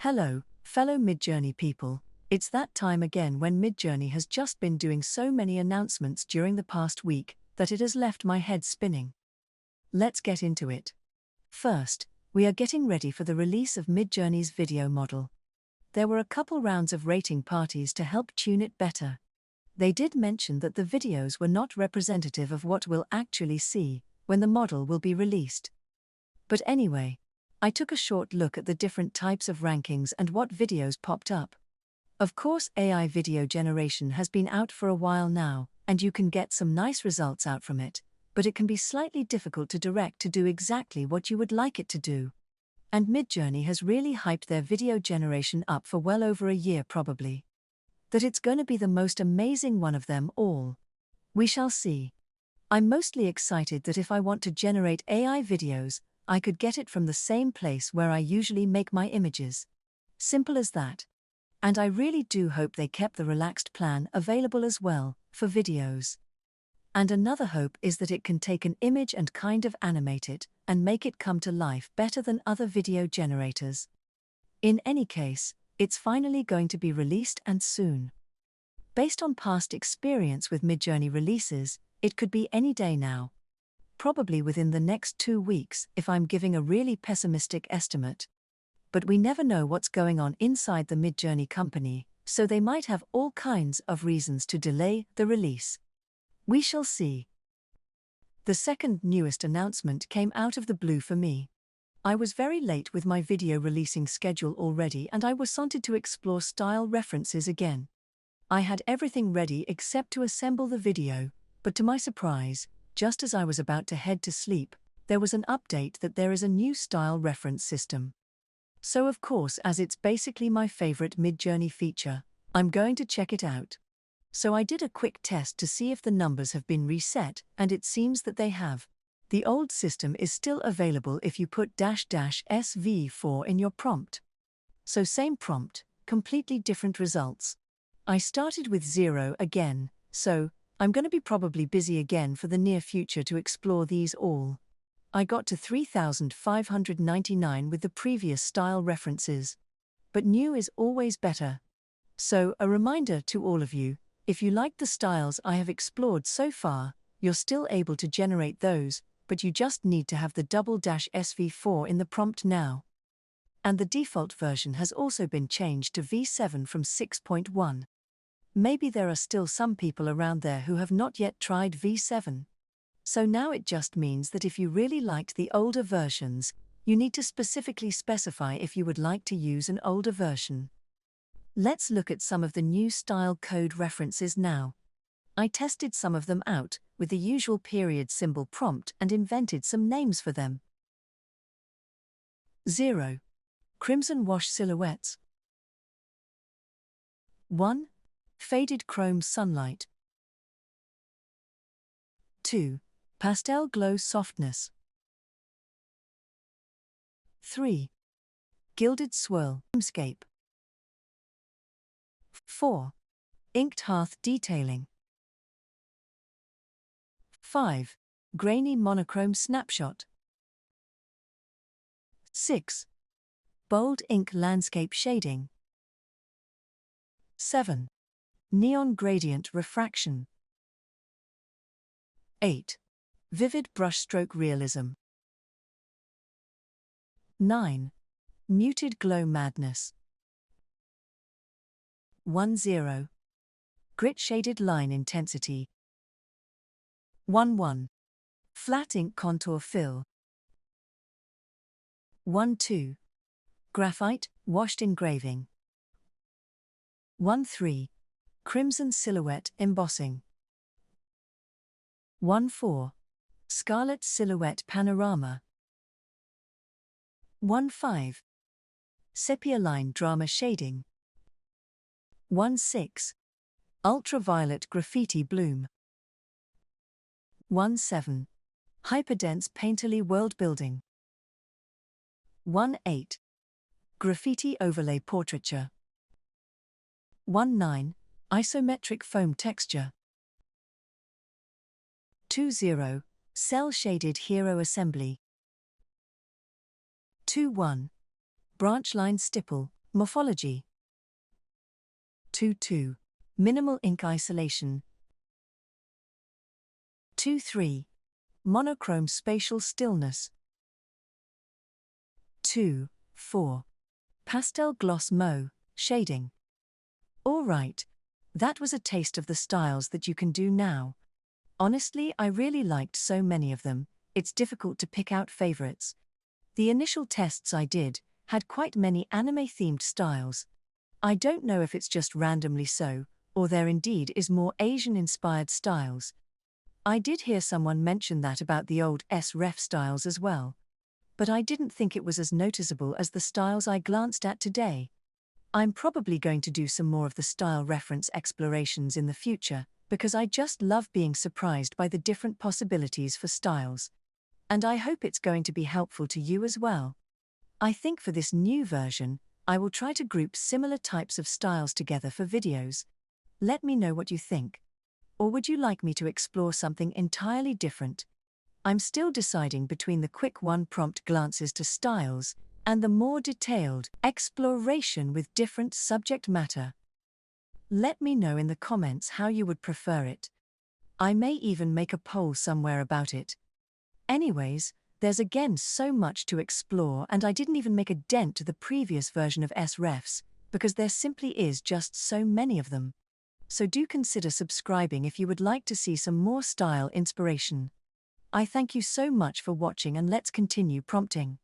Hello, fellow Midjourney people. It's that time again when Midjourney has just been doing so many announcements during the past week that it has left my head spinning. Let's get into it. First, we are getting ready for the release of Midjourney's video model. There were a couple rounds of rating parties to help tune it better. They did mention that the videos were not representative of what we'll actually see when the model will be released. But anyway, I took a short look at the different types of rankings and what videos popped up. Of course, AI video generation has been out for a while now, and you can get some nice results out from it, but it can be slightly difficult to direct to do exactly what you would like it to do. And Midjourney has really hyped their video generation up for well over a year probably. That it's going to be the most amazing one of them all. We shall see. I'm mostly excited that if I want to generate AI videos, I could get it from the same place where I usually make my images. Simple as that. And I really do hope they kept the relaxed plan available as well, for videos. And another hope is that it can take an image and kind of animate it, and make it come to life better than other video generators. In any case, it's finally going to be released and soon. Based on past experience with Midjourney releases, it could be any day now. Probably within the next 2 weeks if I'm giving a really pessimistic estimate. But we never know what's going on inside the Midjourney company, so they might have all kinds of reasons to delay the release. We shall see. The second newest announcement came out of the blue for me. I was very late with my video releasing schedule already and I was wanted to explore style references again. I had everything ready except to assemble the video, but to my surprise, just as I was about to head to sleep, there was an update that there is a new style reference system. So of course, as it's basically my favorite Midjourney feature, I'm going to check it out. So I did a quick test to see if the numbers have been reset, and it seems that they have. The old system is still available if you put --SV4 in your prompt. So same prompt, completely different results. I started with 0 again, so I'm going to be probably busy again for the near future to explore these all. I got to 3,599 with the previous style references. But new is always better. So, a reminder to all of you, if you like the styles I have explored so far, you're still able to generate those, but you just need to have the --SV4 in the prompt now. And the default version has also been changed to V7 from 6.1. Maybe there are still some people around there who have not yet tried V7. So now it just means that if you really liked the older versions, you need to specifically specify if you would like to use an older version. Let's look at some of the new style code references now. I tested some of them out with the usual period symbol prompt and invented some names for them. 0. Crimson wash silhouettes. 1. Faded chrome sunlight. 2. Pastel glow softness. 3. Gilded swirl landscape. 4. Inked hearth detailing. 5. Grainy monochrome snapshot. 6. Bold ink landscape shading. 7. Neon gradient refraction. 8. Vivid brushstroke realism. 9. Muted glow madness. 10. Grit shaded line intensity. 11. Flat ink contour fill. 12. Graphite washed engraving. 13. Crimson silhouette embossing. 14. Scarlet silhouette panorama. 15. Sepia line drama shading. 16. Ultraviolet graffiti bloom. 17. Hyperdense painterly world building. 18. Graffiti overlay portraiture. 19. Isometric foam texture. 20. Cell shaded hero assembly. 21. Branch line stipple Morphology. 2.2. Minimal ink isolation. 2.3. Monochrome spatial stillness. 2.4. Pastel gloss mauve shading. All right, that was a taste of the styles that you can do now. Honestly, I really liked so many of them, it's difficult to pick out favorites. The initial tests I did had quite many anime-themed styles. I don't know if it's just randomly so, or there indeed is more Asian-inspired styles. I did hear someone mention that about the old SREF styles as well. But I didn't think it was as noticeable as the styles I glanced at today. I'm probably going to do some more of the style reference explorations in the future, because I just love being surprised by the different possibilities for styles. And I hope it's going to be helpful to you as well. I think for this new version, I will try to group similar types of styles together for videos. Let me know what you think. Or would you like me to explore something entirely different? I'm still deciding between the quick one-prompt glances to styles and the more detailed exploration with different subject matter. Let me know in the comments how you would prefer it. I may even make a poll somewhere about it. Anyways, there's again so much to explore, and I didn't even make a dent to the previous version of SREFs, because there simply is just so many of them. So do consider subscribing if you would like to see some more style inspiration. I thank you so much for watching, and let's continue prompting.